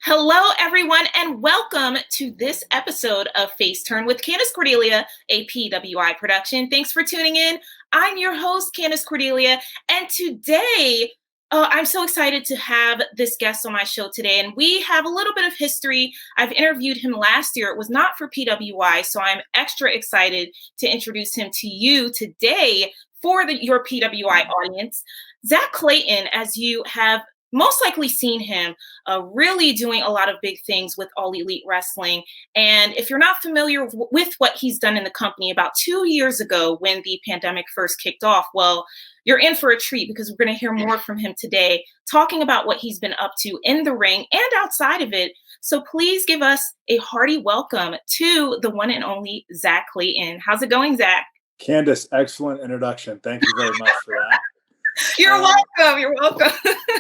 Hello, everyone, and welcome to this episode of Face Turn with Candace Cordelia, a PWI production. Thanks for tuning in. I'm your host, Candace Cordelia, and today I'm so excited to have this guest on my show today, and we have a little bit of history. I've interviewed him last year. It was not for PWI, so I'm extra excited to introduce him to you today for your PWI audience. Zack Clayton, as you have most likely seen him really doing a lot of big things with All Elite Wrestling. And if you're not familiar with what he's done in the company about 2 years ago when the pandemic first kicked off, well, you're in for a treat because we're going to hear more from him today, talking about what he's been up to in the ring and outside of it. So please give us a hearty welcome to the one and only Zack Clayton. How's it going, Zack? Candace, excellent introduction. Thank you very much for that. You're welcome. You're welcome.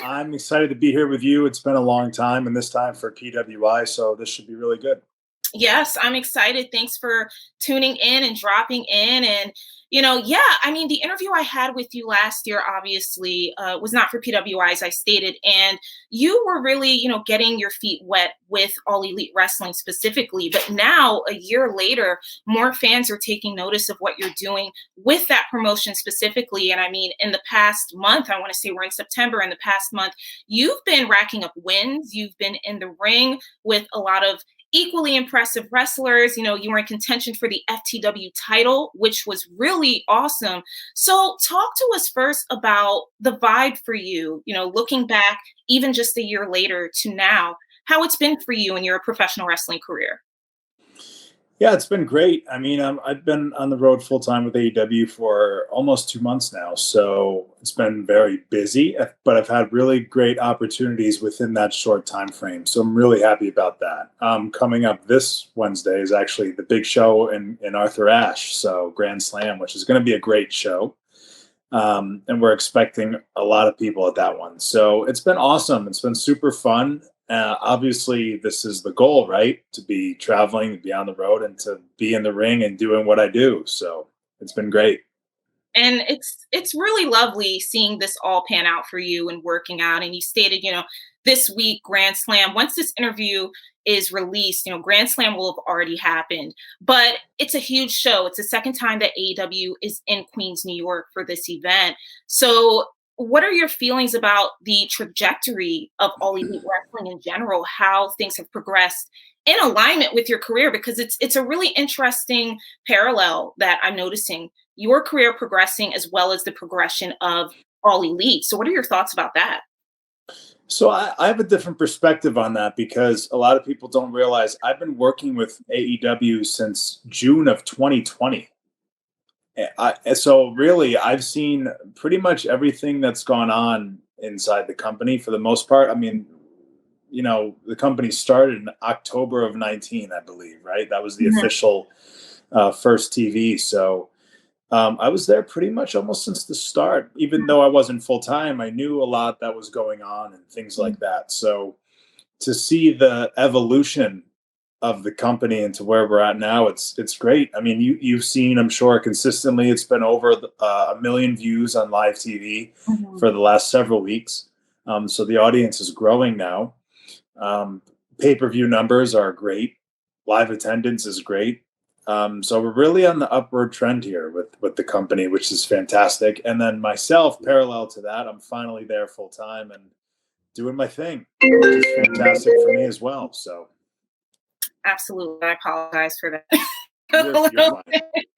I'm excited to be here with you. It's been a long time, and this time for PWI, so this should be really good. Yes, I'm excited. Thanks for tuning in and dropping in. And, the interview I had with you last year, obviously, was not for PWI, as I stated. And you were really, getting your feet wet with All Elite Wrestling specifically. But now, a year later, more fans are taking notice of what you're doing with that promotion specifically. And I mean, in the past month, I want to say we're in September, in the past month, you've been racking up wins. You've been in the ring with a lot of equally impressive wrestlers. You were in contention for the FTW title, which was really awesome. So talk to us first about the vibe for you, looking back even just a year later to now, how it's been for you in your professional wrestling career. Yeah, it's been great. I mean, I've been on the road full time with AEW for almost 2 months now, so it's been very busy, but I've had really great opportunities within that short time frame. So I'm really happy about that. Coming up this Wednesday is actually the big show in Arthur Ashe, so Grand Slam, which is going to be a great show. And we're expecting a lot of people at that one. So it's been awesome. It's been super fun. Obviously, this is the goal, right? To be traveling, to be on the road, and to be in the ring and doing what I do. So it's been great. And it's really lovely seeing this all pan out for you and working out. And you stated, this week, Grand Slam, once this interview is released, Grand Slam will have already happened. But it's a huge show. It's the second time that AEW is in Queens, New York for this event. So what are your feelings about the trajectory of All Elite Wrestling in general, how things have progressed in alignment with your career? Because it's a really interesting parallel that I'm noticing, your career progressing as well as the progression of All Elite. So what are your thoughts about that? So I have a different perspective on that because a lot of people don't realize I've been working with AEW since June of 2020. So really, I've seen pretty much everything that's gone on inside the company for the most part. I mean, the company started in October of 19, I believe, right? That was the official first TV. So I was there pretty much almost since the start. Even though I wasn't full time, I knew a lot that was going on and things like that. So to see the evolution of the company and to where we're at now, it's great. I mean, you've seen, I'm sure, consistently, it's been over 1 million views on live TV for the last several weeks. So the audience is growing now. Pay-per-view numbers are great. Live attendance is great. So we're really on the upward trend here with the company, which is fantastic. And then myself, parallel to that, I'm finally there full time and doing my thing, which is fantastic for me as well. So. Absolutely. I apologize for that. You're fine.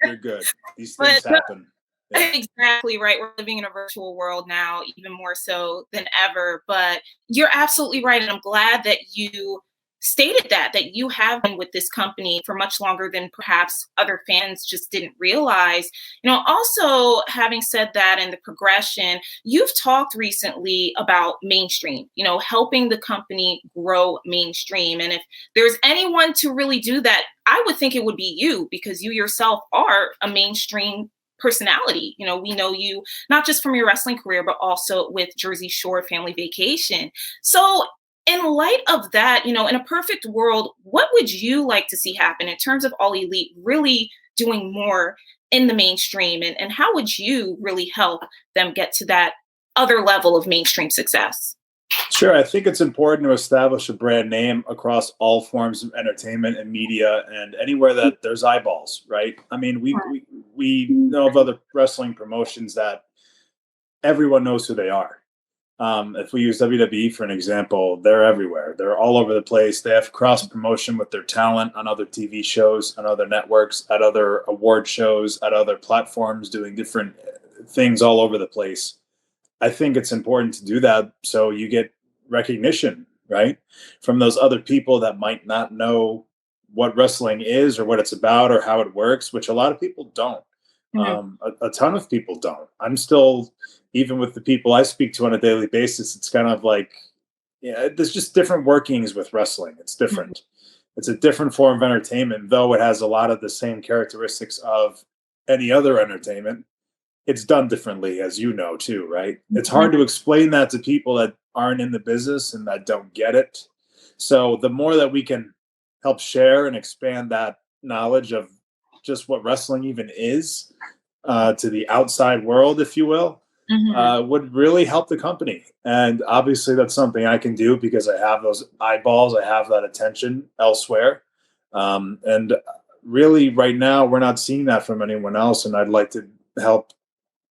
You're good. These things happen. Yeah. Exactly right. We're living in a virtual world now, even more so than ever. But you're absolutely right. And I'm glad that you stated that you have been with this company for much longer than perhaps other fans just didn't realize. Also having said that, and the progression, you've talked recently about mainstream, helping the company grow mainstream. And if there's anyone to really do that, I would think it would be you, because you yourself are a mainstream personality. We know you not just from your wrestling career, but also with Jersey Shore Family Vacation. So in light of that, in a perfect world, what would you like to see happen in terms of All Elite really doing more in the mainstream? And how would you really help them get to that other level of mainstream success? Sure, I think it's important to establish a brand name across all forms of entertainment and media, and anywhere that there's eyeballs, right? I mean, we know of other wrestling promotions that everyone knows who they are. If we use WWE for an example, they're everywhere. They're all over the place. They have cross promotion with their talent on other TV shows, on other networks, at other award shows, at other platforms, doing different things all over the place. I think it's important to do that so you get recognition, right? From those other people that might not know what wrestling is or what it's about or how it works, which a lot of people don't. Mhm. A ton of people don't. I'm still, even with the people I speak to on a daily basis, it's kind of like, yeah, there's just different workings with wrestling. It's Mhm. different. It's a different form of entertainment, though it has a lot of the same characteristics of any other entertainment. It's done differently, as you know, too, right? It's hard to explain that to people that aren't in the business and that don't get it. So the more that we can help share and expand that knowledge of just what wrestling even is to the outside world, if you will, Mhm. would really help the company. And obviously, that's something I can do because I have those eyeballs, I have that attention elsewhere. And really, right now, we're not seeing that from anyone else. And I'd like to help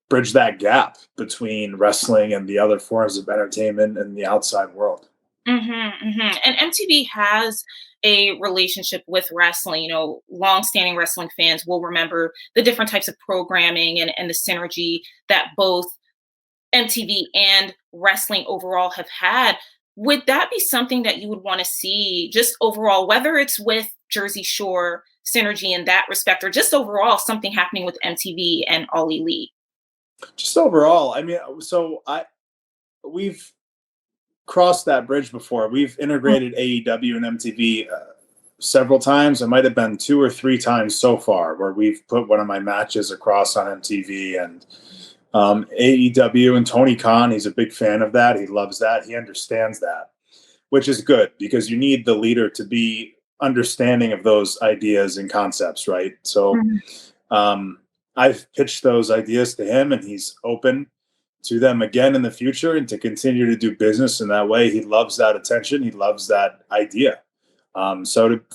bridge that gap between wrestling and the other forms of entertainment and the outside world. Mhm, mhm. And MTV has a relationship with wrestling. Long-standing wrestling fans will remember the different types of programming and the synergy that both MTV and wrestling overall have had. Would that be something that you would want to see just overall, whether it's with Jersey Shore synergy in that respect, or just overall something happening with MTV and All Elite? Just overall, I mean, so we've crossed that bridge before. We've integrated AEW and MTV several times. It might have been two or three times so far where we've put one of my matches across on MTV and AEW and Tony Khan. He's a big fan of that. He loves that. He understands that, which is good because you need the leader to be understanding of those ideas and concepts, right? So Mhm. um, I've pitched those ideas to him, and he's open to them again in the future and to continue to do business in that way. He loves that attention. He loves that idea.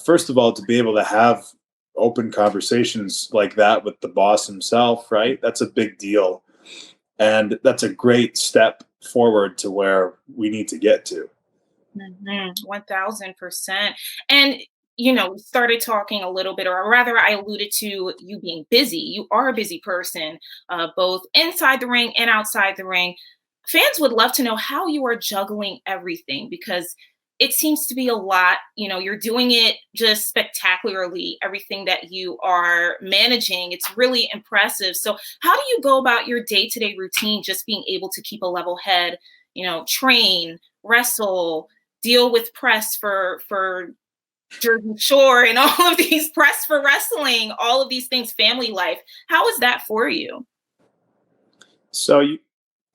First of all, to be able to have open conversations like that with the boss himself, right? That's a big deal. And that's a great step forward to where we need to get to. 1000%. And we started talking a little bit, or rather, I alluded to you being busy. You are a busy person, both inside the ring and outside the ring. Fans would love to know how you are juggling everything because it seems to be a lot. You're doing it just spectacularly, everything that you are managing. It's really impressive. So, how do you go about your day to day routine, just being able to keep a level head, train, wrestle, deal with press for Jersey Shore and all of these press for wrestling, all of these things, family life. How is that for you? So you,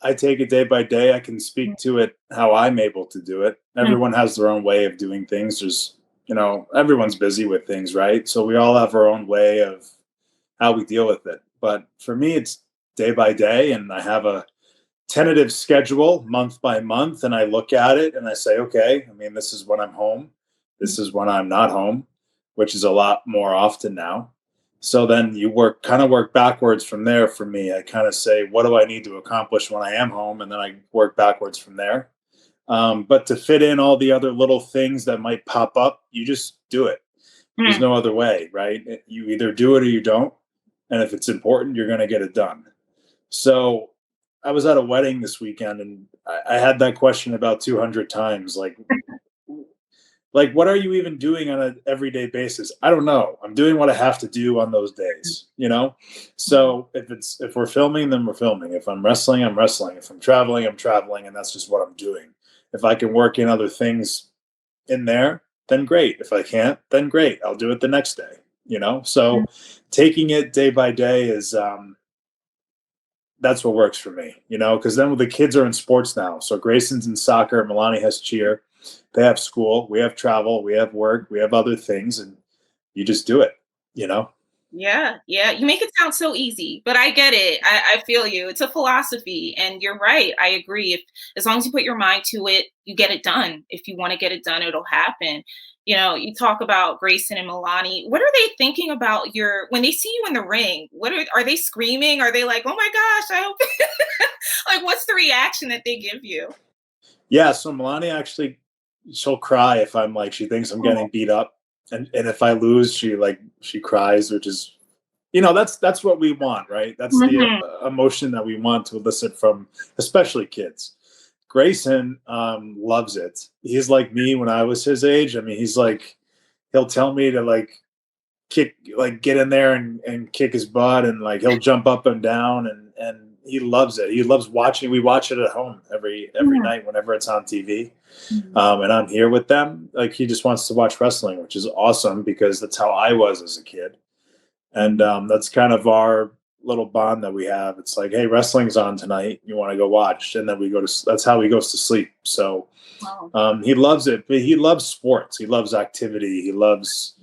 I take it day by day. I can speak to it how I'm able to do it. Mhm. Everyone has their own way of doing things. Everyone's busy with things, right? So we all have our own way of how we deal with it. But for me, it's day by day, and I have a tentative schedule month by month, and I look at it and I say, okay, I mean, this is when I'm home. This is when I'm not home, which is a lot more often now. So then you work backwards from there. For me, I kind of say, what do I need to accomplish when I am home? And then I work backwards from there. But to fit in all the other little things that might pop up, you just do it. There's Mhm. no other way, right? You either do it or you don't. And if it's important, you're going to get it done. So I was at a wedding this weekend, and I had that question about 200 times. Like, what are you even doing on an everyday basis? I don't know. I'm doing what I have to do on those days. So if we're filming, then we're filming. If I'm wrestling, I'm wrestling. If I'm traveling, I'm traveling, and that's just what I'm doing. If I can work in other things in there, then great. If I can't, then great. I'll do it the next day. So taking it day by day is that's what works for me, because then the kids are in sports now. So Grayson's in soccer, Milani has cheer, they have school, we have travel, we have work, we have other things, and you just do it. Yeah, yeah. You make it sound so easy, but I get it. I feel you. It's a philosophy, and you're right. I agree. If as long as you put your mind to it, you get it done. If you want to get it done, it'll happen. You talk about Grayson and Milani. What are they thinking about your when they see you in the ring? What are they screaming? Are they like, "Oh my gosh, I hope." Like, what's the reaction that they give you? Yeah, so Milani actually, she'll cry if I'm like, she thinks I'm Oh, getting beat up, and if I lose, she cries, which is, that's what we want, right? That's the mhm, emotion that we want to elicit from, especially kids. Grayson loves it. He's like me when I was his age. I mean, he's like, he'll tell me to like get in there and kick his butt, and like he'll jump up and down, and he loves it. He loves watching. We watch it at home every mhm, night whenever it's on TV, mhm, and I'm here with them. Like he just wants to watch wrestling, which is awesome because that's how I was as a kid, and mhm. that's kind of our little bond that we have. It's like, hey, wrestling's on tonight. You want to go watch, and then we go to. That's how he goes to sleep. So Wow. he loves it. But he loves sports. He loves activity. He loves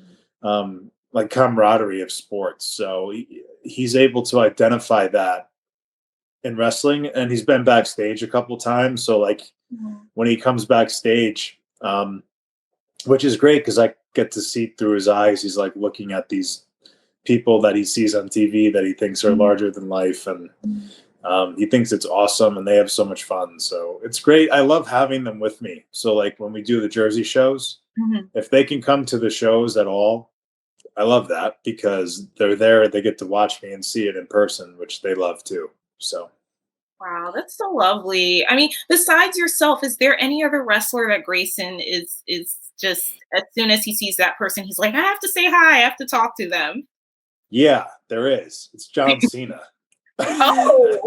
like camaraderie of sports. So he's able to identify that in wrestling, and he's been backstage a couple times. So like Mhm, when he comes backstage, which is great because I get to see through his eyes. He's like looking at these people that he sees on TV that he thinks are mhm, larger than life, and mhm, he thinks it's awesome, and they have so much fun. So it's great. I love having them with me. So like when we do the Jersey shows, mhm. if they can come to the shows at all, I love that because they're there. They get to watch me and see it in person, which they love too. So Wow, that's so lovely. I mean, besides yourself, is there any other wrestler that Grayson is just as soon as he sees that person, he's like, I have to say hi, I have to talk to them. yeah, there is. It's John Cena. Oh,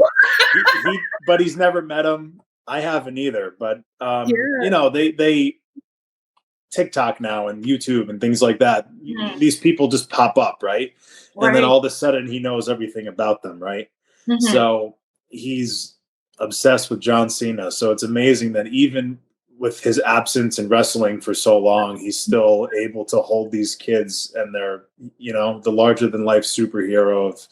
But he's never met him. I haven't either. But yeah. they TikTok now and YouTube and things like that. Mhm. These people just pop up, right? And then Right. all of a sudden he knows everything about them, right? Mhm. So he's obsessed with John Cena. So it's amazing that even with his absence in wrestling for so long, he's still able to hold these kids, and they're, the larger than life superhero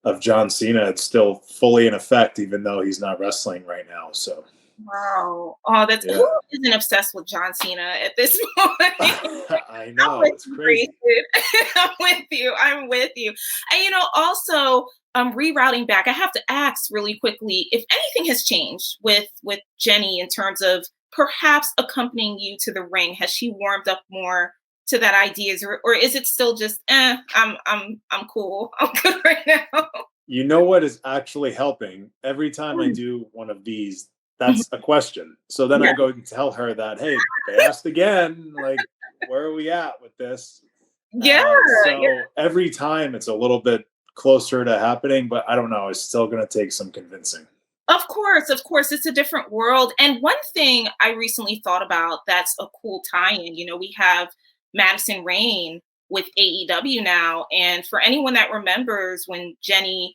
of John Cena. It's still fully in effect, even though he's not wrestling right now. So Wow. Oh, that's who yeah. isn't obsessed with John Cena at this point? I I'm know, with it's you, crazy. Grayson. I'm with you. I'm with you. And also rerouting back, I have to ask really quickly if anything has changed with Jenni in terms of perhaps accompanying you to the ring. Has she warmed up more to that ideas, or is it still just I'm cool. I'm good right now. You know what is actually helping? Every time I Mm, do one of these, mhm. that's a question. So then Yeah. I go and tell her that, hey, they asked again, like, where are we at with this? Yeah. Yeah. So every time it's a little bit closer to happening, but I don't know. It's still going to take some convincing. Of course, it's a different world. And one thing I recently thought about that's a cool tie-in, we have Madison Rayne with AEW now. And for anyone that remembers when Jenni,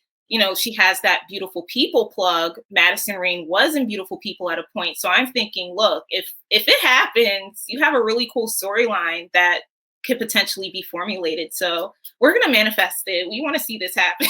she has that beautiful people plug, Madison Rayne was in Beautiful People at a point. So I'm thinking, look, if it happens, you have a really cool storyline that could potentially be formulated. So we're gonna manifest it. We want to see this happen.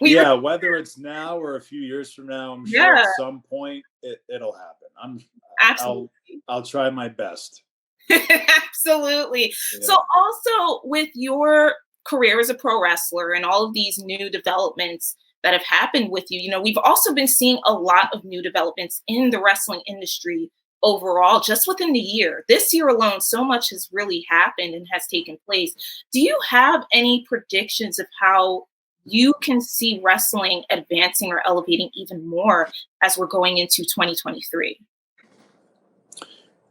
we Yeah, whether it's now or a few years from now, I'm sure Yeah, at some point it'll happen. absolutely. I'll I'll try my best. Absolutely. So, Yeah. also with your career as a pro wrestler and all of these new developments that have happened with you, we've also been seeing a lot of new developments in the wrestling industry overall, just within the year. This year alone, so much has really happened and has taken place. Do you have any predictions of how you can see wrestling advancing or elevating even more as we're going into 2023?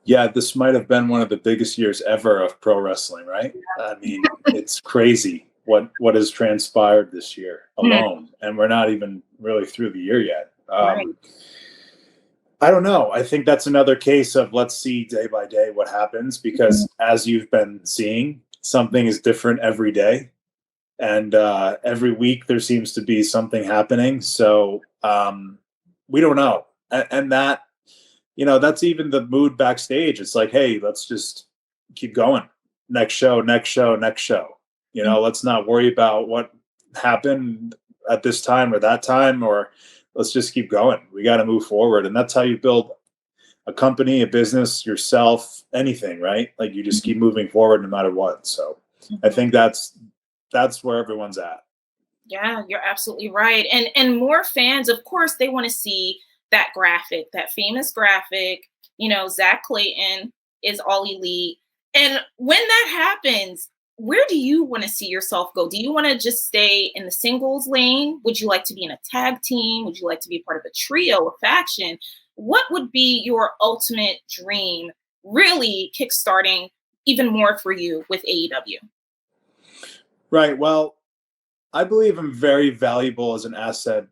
Yeah, this might have been one of the biggest years ever of pro wrestling, right? I mean, it's crazy what has transpired this year Mhm. alone, and we're not even really through the year yet. Right. I don't know. I think that's another case of let's see day by day what happens, because as you've been seeing, something is different every day, and every week there seems to be something happening. So we don't know, and that, that's even the mood backstage. It's like, hey, let's just keep going. Next show, next show, next show. let's not worry about what happened at this time or that time, or let's just keep going. We got to move forward. And that's how you build a company, a business, yourself, anything, right? Like you just keep moving forward no matter what. So I think that's where everyone's at. Yeah, you're absolutely right. And more fans, of course, they want to see that graphic, that famous graphic, Zack Clayton is all elite. And when that happens, where do you want to see yourself go? Do you want to just stay in the singles lane? Would you like to be in a tag team? Would you like to be part of a trio, a faction? What would be your ultimate dream, really kickstarting even more for you with AEW? Right. Well, I believe I'm very valuable as an asset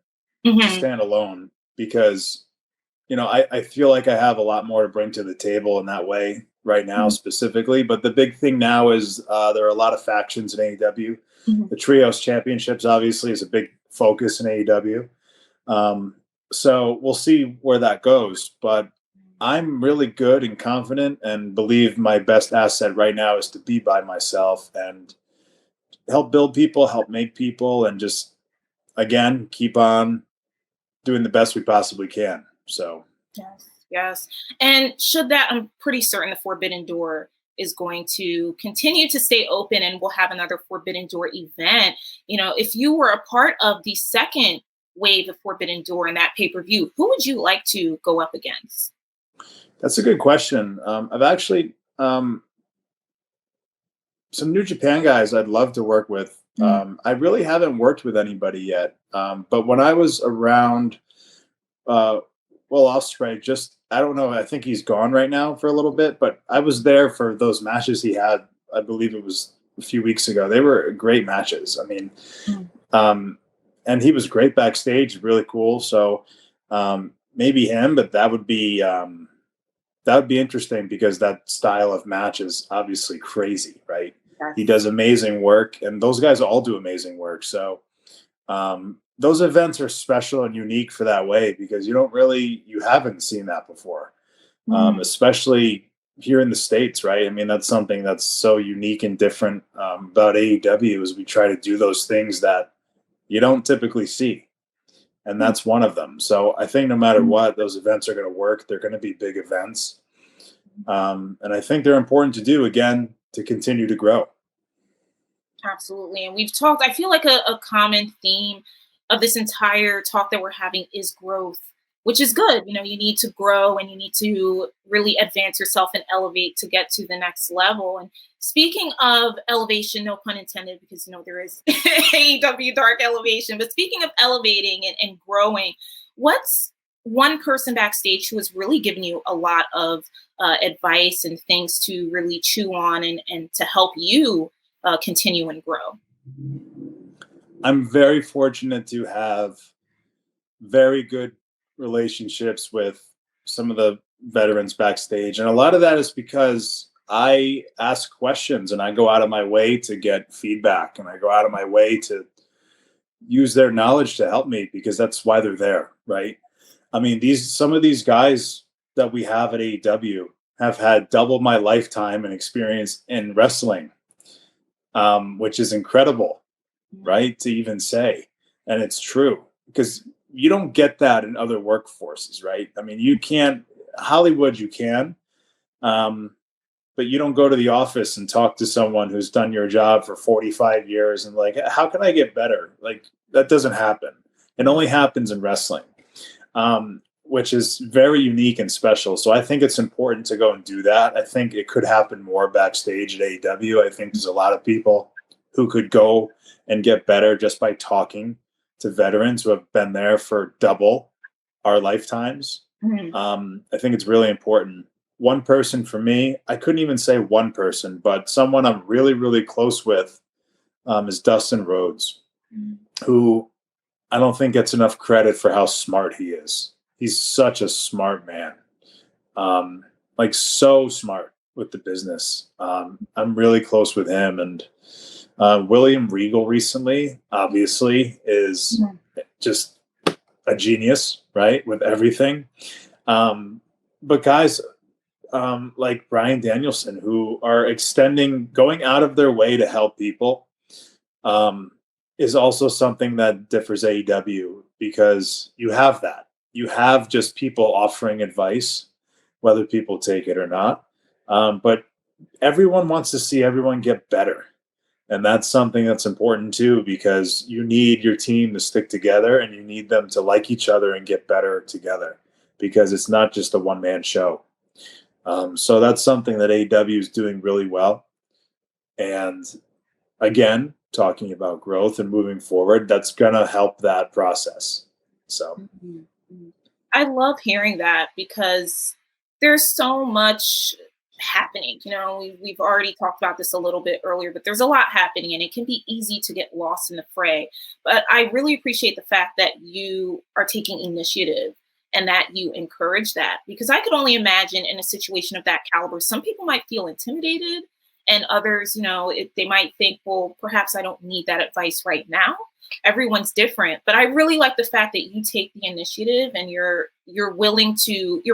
to Hmm. stand alone because, I feel like I have a lot more to bring to the table in that way right now specifically. But the big thing now is there are a lot of factions in AEW. Hmm. The Trios Championships obviously is a big focus in AEW. So we'll see where that goes. But I'm really good and confident and believe my best asset right now is to be by myself and help build people, help make people, and just, again, keep on doing the best we possibly can. So, Yes, yes. And I'm pretty certain the Forbidden Door is going to continue to stay open and we'll have another Forbidden Door event. If you were a part of the second wave of Forbidden Door in that pay-per-view, who would you like to go up against? that's a good question. I've actually, some New Japan guys I'd love to work with. I really haven't worked with anybody yet. But when I was around, Ospreay, I don't know. I think he's gone right now for a little bit, but I was there for those matches he had. I believe it was a few weeks ago. They were great matches. I mean, and he was great backstage, really cool. So maybe him, but that would be interesting because that style of match is obviously crazy, right? Yes. He does amazing work, and those guys all do amazing work. So those events are special and unique for that way because you haven't seen that before, especially here in the States, right? I mean, that's something that's so unique and different about AEW is we try to do those things that you don't typically see. And that's one of them. So I think no matter what, those events are going to work. They're going to be big events. And I think they're important to do, again, to continue to grow. Absolutely. And I feel like a common theme of this entire talk that we're having is growth, which is good. You need to grow and you need to really advance yourself and elevate to get to the next level. And speaking of elevation, no pun intended, because, there is AEW Dark Elevation, but speaking of elevating and growing, what's one person backstage who has really given you a lot of advice and things to really chew on and to help you continue and grow? I'm very fortunate to have very good relationships with some of the veterans backstage. And a lot of that is because I ask questions and I go out of my way to get feedback and I go out of my way to use their knowledge to help me because that's why they're there, right? I mean, some of these guys that we have at AEW have had double my lifetime and experience in wrestling, which is incredible, right? To even say. And it's true because you don't get that in other workforces, right? I mean, you can't, Hollywood, you can, but you don't go to the office and talk to someone who's done your job for 45 years and like, how can I get better? Like, that doesn't happen. It only happens in wrestling, which is very unique and special. So I think it's important to go and do that. I think it could happen more backstage at AEW. I think there's a lot of people who could go and get better just by talking to veterans who have been there for double our lifetimes. I think it's really important. One person for me, I couldn't even say one person, but someone I'm really, really close with is Dustin Rhodes, who I don't think gets enough credit for how smart he is. He's such a smart man, like so smart with the business. I'm really close with him, and William Regal recently, obviously, is just a genius, right, with everything. But guys like Bryan Danielson, who are going out of their way to help people, is also something that differs AEW, because you have that. You have just people offering advice, whether people take it or not. But everyone wants to see everyone get better. And that's something that's important too, because you need your team to stick together and you need them to like each other and get better together, because it's not just a one-man show. So that's something that AEW is doing really well. And again, talking about growth and moving forward, that's going to help that process. So I love hearing that, because there's so much happening. We've already talked about this a little bit earlier, but there's a lot happening and it can be easy to get lost in the fray. But I really appreciate the fact that you are taking initiative and that you encourage that, because I could only imagine in a situation of that caliber, some people might feel intimidated, and others, they might think, well, perhaps I don't need that advice right now. Everyone's different, but I really like the fact that you take the initiative and you're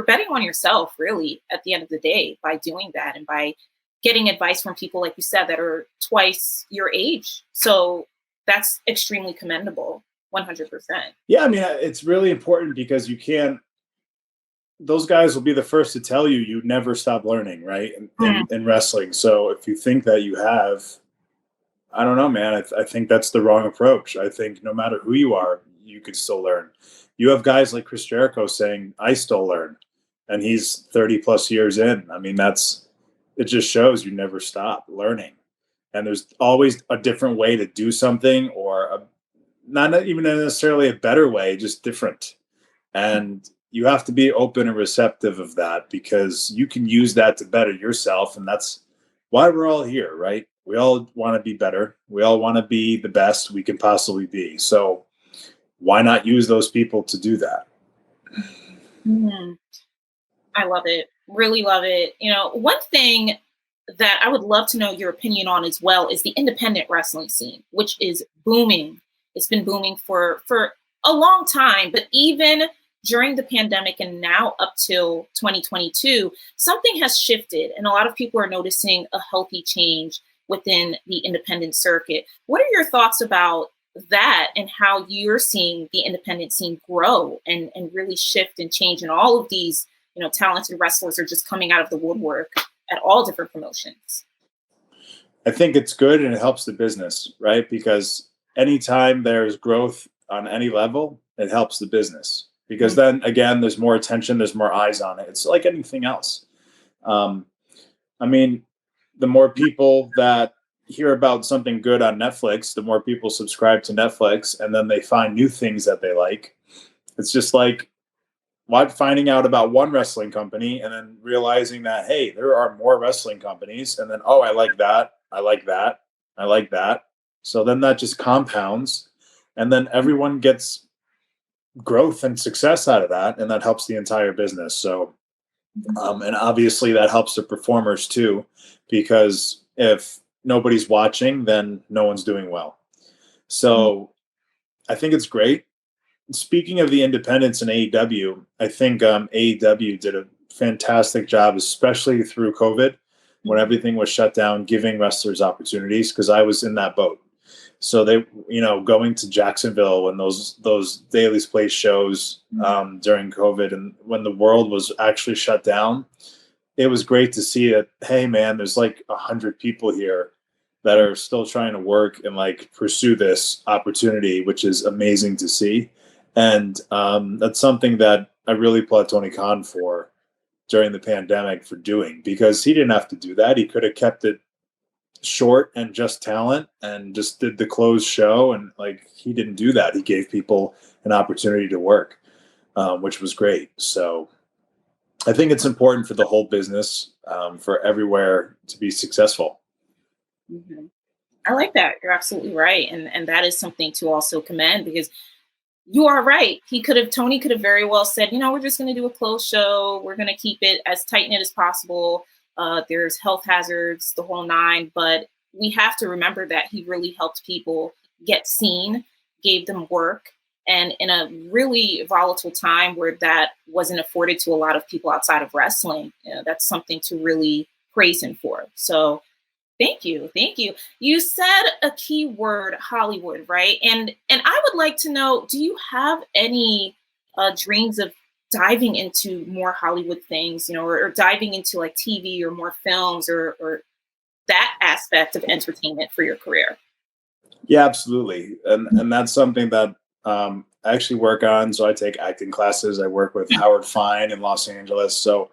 betting on yourself, really, at the end of the day, by doing that and by getting advice from people, like you said, that are twice your age. So that's extremely commendable. 100%. Yeah, I mean, it's really important, because those guys will be the first to tell you never stop learning, right? In wrestling. So if you think that you have, I don't know, man, I think that's the wrong approach. I think no matter who you are, you could still learn. You have guys like Chris Jericho saying, I still learn. And he's 30 plus years in. I mean, it just shows you never stop learning. And there's always a different way to do something, or not even necessarily a better way, just different. And you have to be open and receptive of that, because you can use that to better yourself. And that's why we're all here, right? We all want to be better. We all want to be the best we can possibly be. So why not use those people to do that? Mm-hmm. I love it. Really love it. One thing that I would love to know your opinion on as well is the independent wrestling scene, which is booming. It's been booming for a long time, but even during the pandemic and now up till 2022, something has shifted, and a lot of people are noticing a healthy change within the independent circuit. What are your thoughts about that, and how you're seeing the independent scene grow and really shift and change, and all of these talented wrestlers are just coming out of the woodwork at all different promotions? I think it's good, and it helps the business, right? Because anytime there's growth on any level, it helps the business, because then again, there's more attention, there's more eyes on it. It's like anything else. I mean, the more people that hear about something good on Netflix, the more people subscribe to Netflix, and then they find new things that they like. It's just like finding out about one wrestling company and then realizing that, hey, there are more wrestling companies, and then, oh, I like that, I like that, I like that. So then that just compounds, and then everyone gets growth and success out of that, and that helps the entire business. So and obviously that helps the performers too, because if nobody's watching, then no one's doing well. So I think it's great. Speaking of the independents in AEW, I think AEW did a fantastic job, especially through COVID, when everything was shut down, giving wrestlers opportunities, because I was in that boat. So they, going to Jacksonville when those Daily's Place shows during COVID, and when the world was actually shut down, it was great to see that, hey man, there's like 100 people here that are still trying to work and like pursue this opportunity, which is amazing to see. And that's something that I really applaud Tony Khan for during the pandemic for doing, because he didn't have to do that. He could have kept it short and just talent and just did the closed show, and like he didn't do that. He gave people an opportunity to work, which was great. So I think it's important for the whole business, for everywhere to be successful. Mm-hmm. I like that. You're absolutely right. And that is something to also commend, because you are right. Tony could have very well said, we're just going to do a closed show. We're going to keep it as tight knit as possible. There's health hazards, the whole nine, but we have to remember that he really helped people get seen, gave them work, and in a really volatile time where that wasn't afforded to a lot of people outside of wrestling, that's something to really praise him for. So Thank you. Thank you. You said a key word, Hollywood, right? And I would like to know, do you have any dreams of diving into more Hollywood things, or diving into like TV or more films or that aspect of entertainment for your career? Yeah, absolutely. And that's something that I actually work on. So I take acting classes. I work with Howard Fine in Los Angeles. So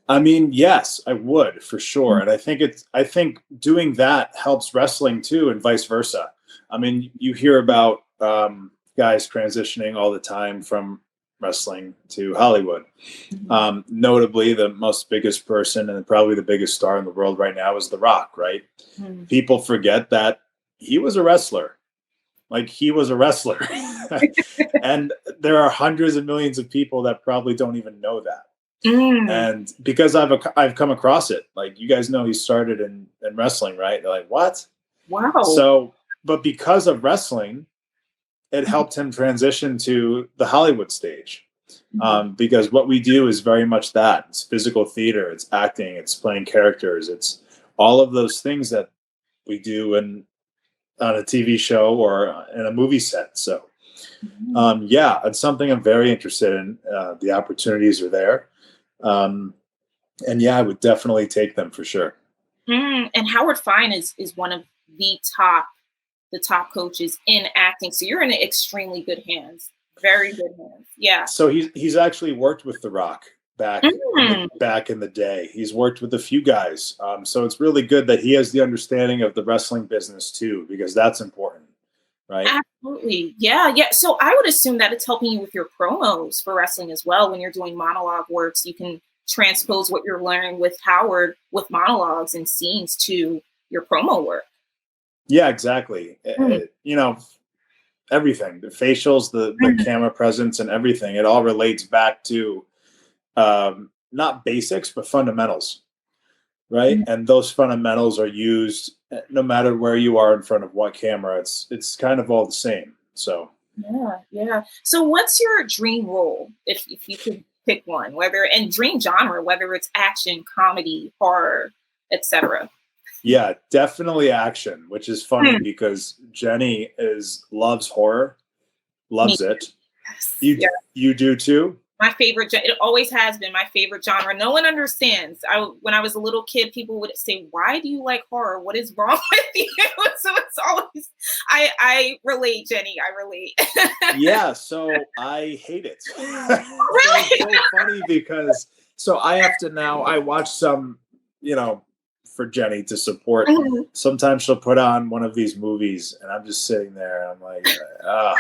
I mean, yes, I would for sure. And I think doing that helps wrestling too, and vice versa. I mean, you hear about guys transitioning all the time from wrestling to Hollywood. Mhm. Notably, the most biggest person and probably the biggest star in the world right now is The Rock, right? Mhm. People forget that he was a wrestler. Like he was a wrestler. And there are hundreds of millions of people that probably don't even know that. Mm. And because I've come across it, like you guys know, he started in wrestling, right? They're like, what? Wow. So, but because of wrestling, it helped him transition to the Hollywood stage. Mhm. Because what we do is very much that it's physical theater, it's acting, it's playing characters, it's all of those things that we do on a TV show or in a movie set. So, Mhm. yeah, it's something I'm very interested in. The opportunities are there. Um, and yeah, I would definitely take them for sure. And Howard Fine is one of the top coaches in acting. So you're in extremely good hands. Very good hands. Yeah. So he's actually worked with The Rock Mm. back in the day. He's worked with a few guys. So it's really good that he has the understanding of the wrestling business too, because that's important, right? Absolutely. Yeah. Yeah. So I would assume that it's helping you with your promos for wrestling as well. When you're doing monologue works, you can transpose what you're learning with Howard with monologues and scenes to your promo work. Yeah, exactly. Mm. You know, everything, the facials, the Mm. camera presence, and everything. It all relates back to not basics, but fundamentals, right? Mm. And those fundamentals are used no matter where you are in front of what camera. It's kind of all the same. So Yeah. Yeah. So what's your dream role if you could pick one, whether and dream genre, whether it's action, comedy, horror, etc. yeah, definitely action, which is funny Mm. because Jenni is loves horror, Me. loves it. Yes. You Yeah. you do too? My favorite. It always has been my favorite genre. No one understands. When I was a little kid, people would say, "Why do you like horror? What is wrong with you?" So it's always. I relate, Jenni. I relate. Yeah, so I hate it. So it's Really? so funny because so I have to now I watch some, you know, for Jenni to support. Mhm. Sometimes she'll put on one of these movies and I'm just sitting there and I'm like, ugh.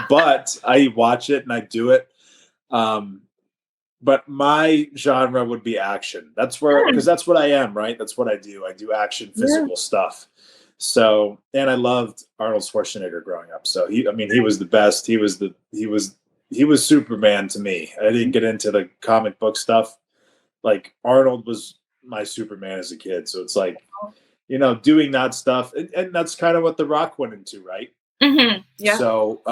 But I watch it and I do it. Um, but my genre would be action. That's where because Mm. that's what I am, right? That's what I do. I do action, Yeah. physical stuff. So, and I loved Arnold Schwarzenegger growing up. So I mean, he was the best. He was Superman to me. I didn't get into the comic book stuff. Like Arnold was my Superman as a kid. So it's like, doing that stuff, and that's kind of what The Rock went into, right? Yeah. So,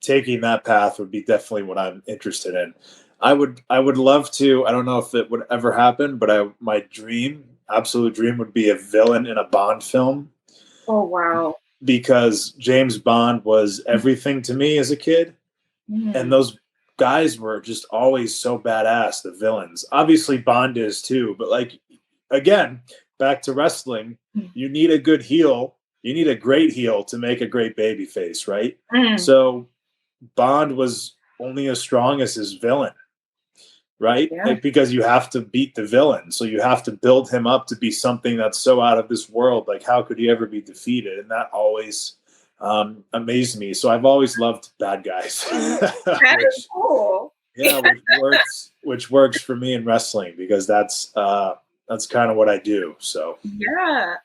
taking that path would be definitely what I'm interested in. I would love to. I don't know if it would ever happen, but my dream, absolute dream, would be a villain in a Bond film Oh wow. because James Bond was everything to me as a kid, and Mhm. those guys were just always so badass. The villains, obviously, Bond is too, but like again, back to wrestling, you need a good heel. You need a great heel to make a great baby face, right? Mm. So Bond was only as strong as his villain, right? Yeah. Because you have to beat the villain. So you have to build him up to be something that's so out of this world. Like, how could he ever be defeated? And that always amazed me. So I've always loved bad guys, That is which, cool. yeah, which works for me in wrestling because that's kind of what I do. So, Yeah.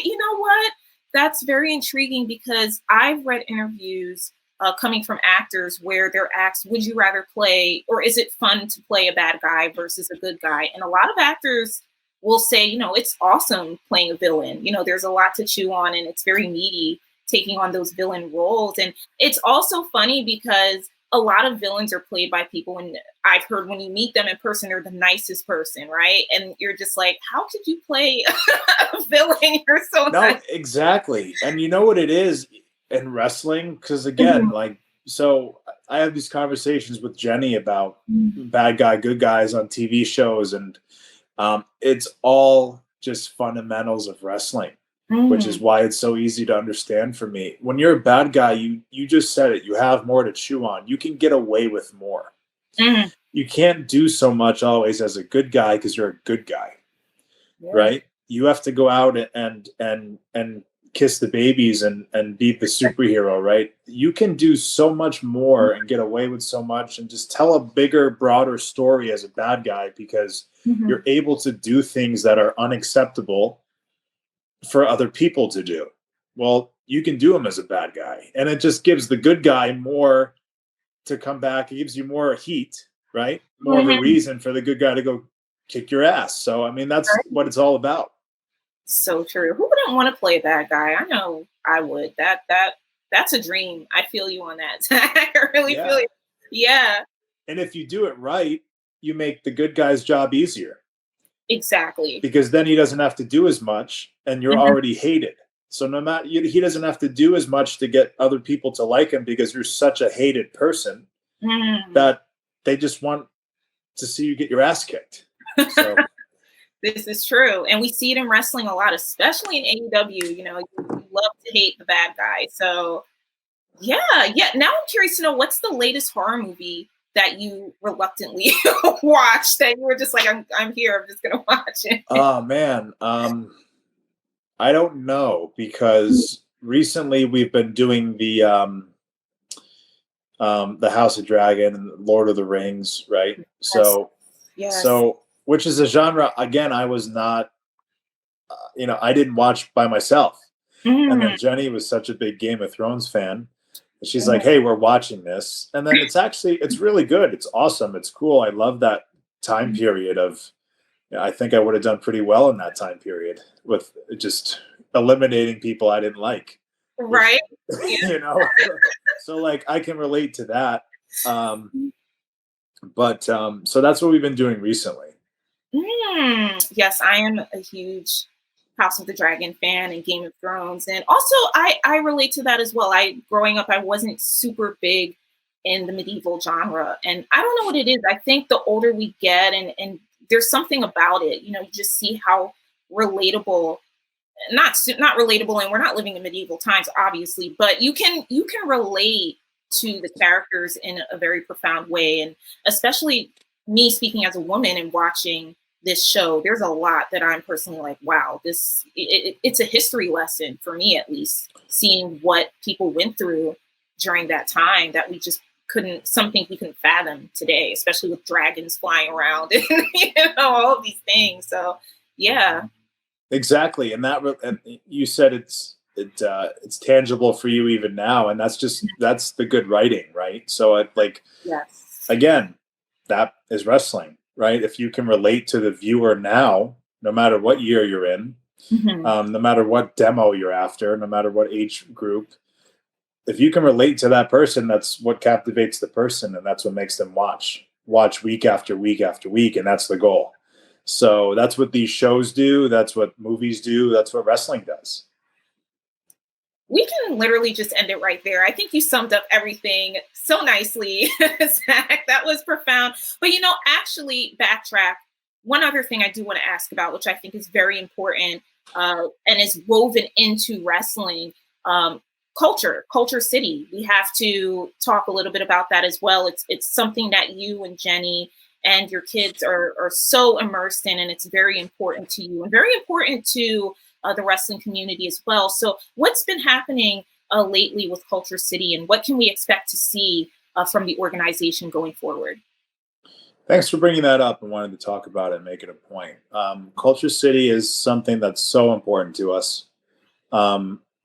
You know what? That's very intriguing because I've read interviews coming from actors where they're asked, would you rather play, or is it fun to play a bad guy versus a good guy? And a lot of actors will say, it's awesome playing a villain. There's a lot to chew on and it's very meaty taking on those villain roles. And it's also funny because a lot of villains are played by people, and I've heard when you meet them in person, they're the nicest person, right? And you're just like, how could you play a villain? You're so No, nice. exactly. And you know what it is in wrestling? Because again, Mhm. like, so I have these conversations with Jenni about Mhm. bad guy, good guys on TV shows, and it's all just fundamentals of wrestling, which is Mm. why it's so easy to understand for me. When you're a bad guy, you just said it. You have more to chew on. You can get away with more. Mm. You can't do so much always as a good guy because you're a good guy, Yeah. right? You have to go out and kiss the babies and be the superhero, right? You can do so much more and get away with so much and just tell a bigger, broader story as a bad guy because Mhm. you're able to do things that are unacceptable for other people to do. Well, you can do them as a bad guy, and it just gives the good guy more to come back. It gives you more heat, right? More of a Mhm. reason for the good guy to go kick your ass. So, I mean, that's Right. what it's all about. So true. Who wouldn't want to play a bad guy? I know I would. That's a dream. I feel you on that. I really feel Yeah. you. Yeah, And if you do it right, you make the good guy's job easier exactly. because then he doesn't have to do as much and you're Mhm. already hated. So no matter he doesn't have to do as much to get other people to like him because you're such a hated person Mm. that they just want to see you get your ass kicked. So This is true. And we see it in wrestling a lot, especially in AEW. You love to hate the bad guy. So, yeah, yeah. Now I'm curious to know what's the latest horror movie that you reluctantly watched that you were just like, I'm here, I'm just going to watch it. oh man, I don't know because recently we've been doing the House of Dragon and Lord of the Rings, right? Yes. So Yes. so which is a genre again I was not I didn't watch by myself. And then Mm, Jenni was such a big Game of Thrones fan. She's mm, like, "Hey, we're watching this." And then it's really good. It's awesome. It's cool. I love that time mm. period of I think I would have done pretty well in that time period with just eliminating people I didn't like, which Right? Yeah. you know. So like I can relate to that. But so that's what we've been doing recently. Yes, I am a huge House of the Dragon fan and Game of Thrones, and also I relate to that as well. I growing up, I wasn't super big in the medieval genre, and I don't know what it is. I think the older we get, and there's something about it. You just see how relatable, not relatable, and we're not living in medieval times, obviously, but you can relate to the characters in a very profound way, and especially me speaking as a woman and watching this show, there's a lot that I'm personally like, wow, it's a history lesson for me, at least, seeing what people went through during that time that we just couldn't, some things we couldn't fathom today, especially with dragons flying around and all of these things. So yeah. Exactly, and you said it's tangible for you even now, and that's the good writing, right? So like Yes. again, that is wrestling, right? If you can relate to the viewer now, no matter what year you're in, Mhm. no matter what demo you're after, no matter what age group, if you can relate to that person, that's what captivates the person, and that's what makes them watch week after week after week, and that's the goal. So that's what these shows do. That's what movies do. That's what wrestling does. We can literally just end it right there. I think you summed up everything so nicely, Zach. That was profound. But actually, backtrack. One other thing I do want to ask about, which I think is very important and is woven into wrestling, Culture City. We have to talk a little bit about that as well. It's something that you and Jenni and your kids are so immersed in, and it's very important to you and very important to the wrestling community as well. So, what's been happening lately with Culture City, and what can we expect to see from the organization going forward? Thanks for bringing that up and wanting to talk about it and make it a point. Culture City is something that's so important to us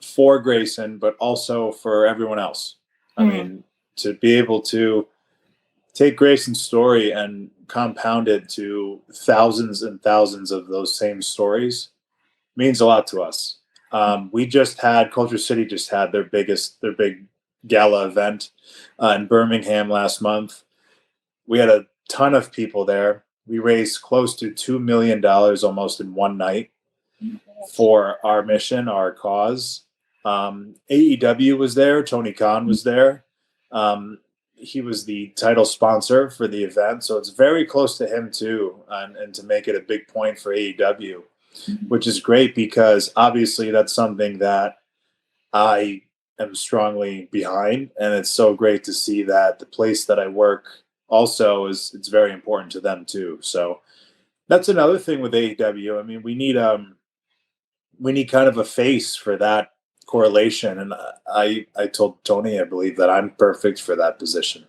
for Grayson, but also for everyone else. I Mm. mean, to be able to take Grayson's story and compound it to thousands and thousands of those same stories means a lot to us. We just had Culture City just had their big gala event in Birmingham last month. We had a ton of people there. We raised close to $2 million almost in one night for our mission, our cause. AEW was there. Tony Khan was there. He was the title sponsor for the event, so it's very close to him too, and to make it a big point for AEW, which is great because obviously that's something that I am strongly behind, and it's so great to see that the place that I work also it's very important to them too. So that's another thing with AEW. I mean, we need kind of a face for that correlation, and I told Tony, I believe, that I'm perfect for that position.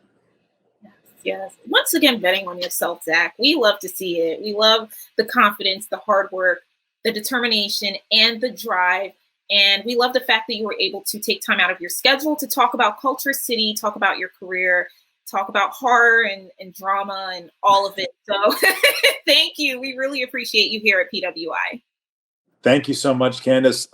Yes. Once again, betting on yourself, Zack. We love to see it. We love the confidence, the hard work, the determination, and the drive. And we love the fact that you were able to take time out of your schedule to talk about Kulture City, talk about your career, talk about horror and drama and all of it. So thank you. We really appreciate you here at PWI. Thank you so much, Candace.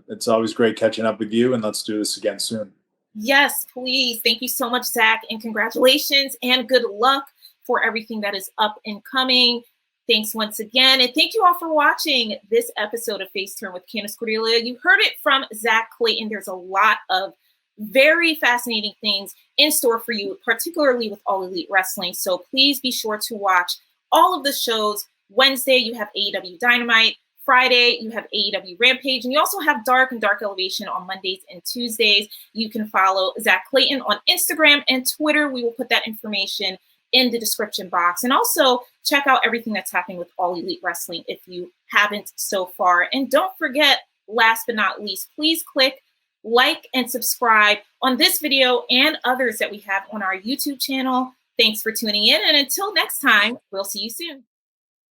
It's always great catching up with you, and let's do this again soon. Yes, please. Thank you so much, Zack, and congratulations and good luck for everything that is up and coming. Thanks once again. And thank you all for watching this episode of Face Turn with Candace Cordelia. You heard it from Zack Clayton. There's a lot of very fascinating things in store for you, particularly with All Elite Wrestling. So please be sure to watch all of the shows. Wednesday, you have AEW Dynamite. Friday, you have AEW Rampage, and you also have Dark and Dark Elevation on Mondays and Tuesdays. You can follow Zack Clayton on Instagram and Twitter. We will put that information in the description box. And also check out everything that's happening with All Elite Wrestling if you haven't so far. And don't forget, last but not least, please click like and subscribe on this video and others that we have on our YouTube channel. Thanks for tuning in. And until next time, we'll see you soon.